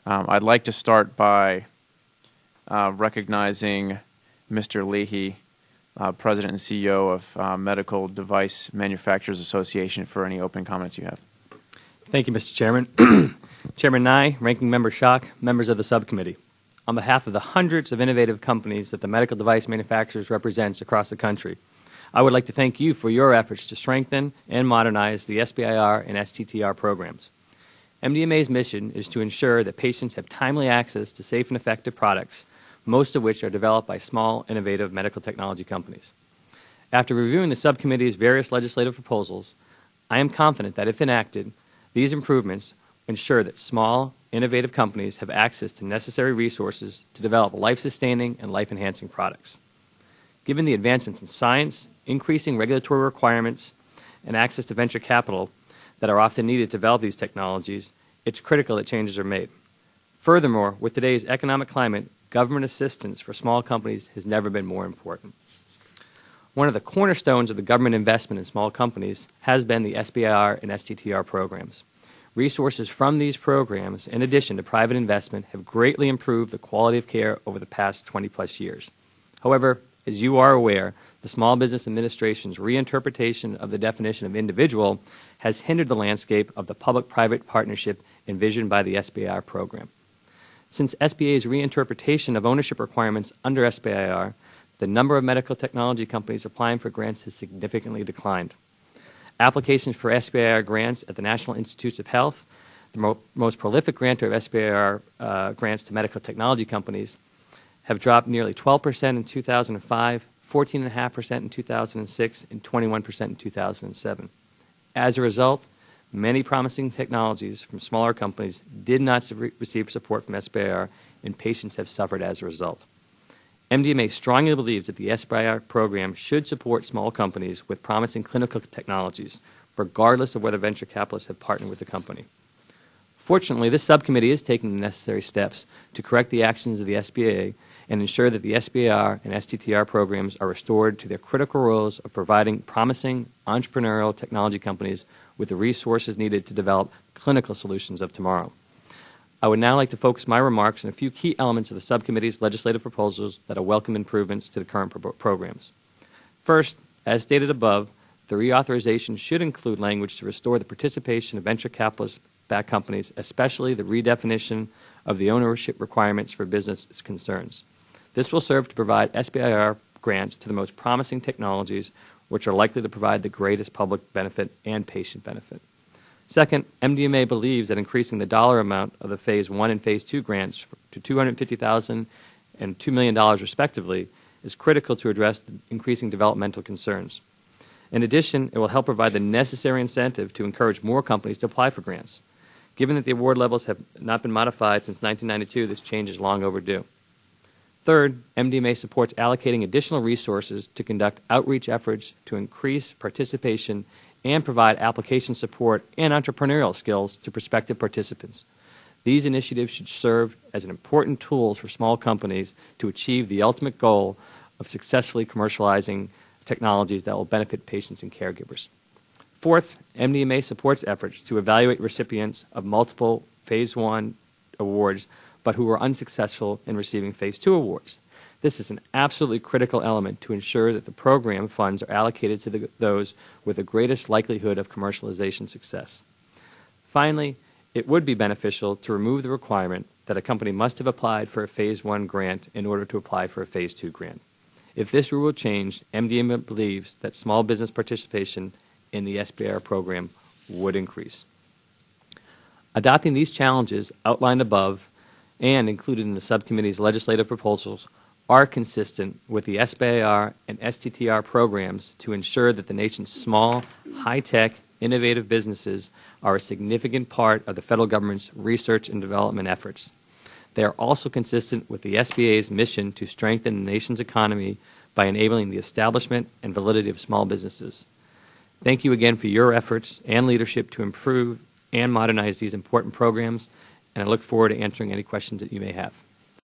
I'd like to start by recognizing Mr. Leahey, President and CEO of Medical Device Manufacturers Association, for any open comments you have. Thank you, Mr. Chairman. Chairman Nye, Ranking Member Schock, members of the subcommittee. On behalf of the hundreds of innovative companies that the medical device manufacturers represents across the country, I would like to thank you for your efforts to strengthen and modernize the SBIR and STTR programs. MDMA's mission is to ensure that patients have timely access to safe and effective products, most of which are developed by small, innovative medical technology companies. After reviewing the subcommittee's various legislative proposals, I am confident that if enacted, these improvements ensure that small, innovative companies have access to necessary resources to develop life-sustaining and life-enhancing products. Given the advancements in science, increasing regulatory requirements, and access to venture capital that are often needed to develop these technologies, it's critical that changes are made. Furthermore, with today's economic climate, government assistance for small companies has never been more important. One of the cornerstones of the government investment in small companies has been the SBIR and STTR programs. Resources from these programs, in addition to private investment, have greatly improved the quality of care over the past 20-plus years. However, as you are aware, the Small Business Administration's reinterpretation of the definition of individual has hindered the landscape of the public-private partnership envisioned by the SBIR program. Since SBA's reinterpretation of ownership requirements under SBIR, the number of medical technology companies applying for grants has significantly declined. Applications for SBIR grants at the National Institutes of Health, the most prolific grantor of SBIR grants to medical technology companies, have dropped nearly 12% in 2005, 14.5% in 2006, and 21% in 2007. As a result, many promising technologies from smaller companies did not receive support from SBIR, and patients have suffered as a result. MDMA strongly believes that the SBIR program should support small companies with promising clinical technologies, regardless of whether venture capitalists have partnered with the company. Fortunately, this subcommittee is taking the necessary steps to correct the actions of the SBA and ensure that the SBIR and STTR programs are restored to their critical roles of providing promising entrepreneurial technology companies with the resources needed to develop clinical solutions of tomorrow. I would now like to focus my remarks on a few key elements of the subcommittee's legislative proposals that are welcome improvements to the current programs. First, as stated above, the reauthorization should include language to restore the participation of venture capitalist-backed companies, especially the redefinition of the ownership requirements for business concerns. This will serve to provide SBIR grants to the most promising technologies, which are likely to provide the greatest public benefit and patient benefit. Second, MDMA believes that increasing the dollar amount of the Phase 1 and Phase 2 grants to $250,000 and $2 million respectively is critical to address the increasing developmental concerns. In addition, it will help provide the necessary incentive to encourage more companies to apply for grants. Given that the award levels have not been modified since 1992, this change is long overdue. Third, MDMA supports allocating additional resources to conduct outreach efforts to increase participation and provide application support and entrepreneurial skills to prospective participants. These initiatives should serve as an important tool for small companies to achieve the ultimate goal of successfully commercializing technologies that will benefit patients and caregivers. Fourth, MDMA supports efforts to evaluate recipients of multiple Phase 1 awards but who were unsuccessful in receiving Phase 2 awards. This is an absolutely critical element to ensure that the program funds are allocated to those with the greatest likelihood of commercialization success. Finally, it would be beneficial to remove the requirement that a company must have applied for a Phase 1 grant in order to apply for a Phase 2 grant. If this rule changed, MDMA believes that small business participation in the SBIR program would increase. Adopting these challenges outlined above and included in the subcommittee's legislative proposals are consistent with the SBIR and STTR programs to ensure that the nation's small, high-tech, innovative businesses are a significant part of the federal government's research and development efforts. They are also consistent with the SBA's mission to strengthen the nation's economy by enabling the establishment and validity of small businesses. Thank you again for your efforts and leadership to improve and modernize these important programs, and I look forward to answering any questions that you may have.